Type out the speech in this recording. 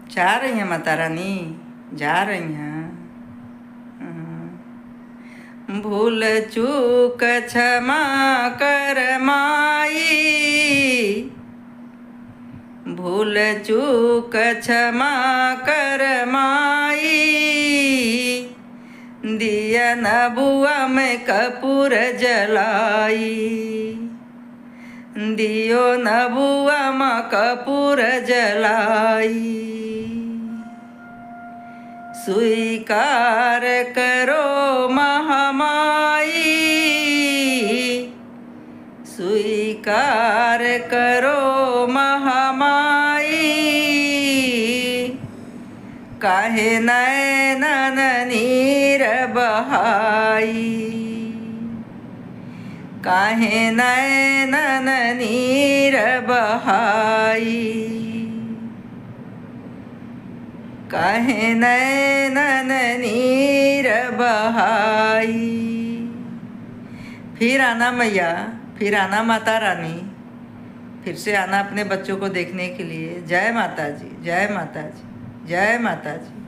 जा रही हैं माता रानी, जा रही हैं। भूल चूक क्षमा कर माई, भूल चूक क्षमा कर माई, दिया नबुआ में कपूर जलाई, दियो नबुआ में कपूर जलाई। स्वीकार करो महामाई, स्वीकार करो महामाई, काहे नैनन नीर बहाई, काहे नैनन नीर बहाई, काहे नैनन नीर बहाई। फिर आना मैया, फिर आना माता रानी, फिर से आना अपने बच्चों को देखने के लिए। जय माता जी, जय माता जी, जय माता जी।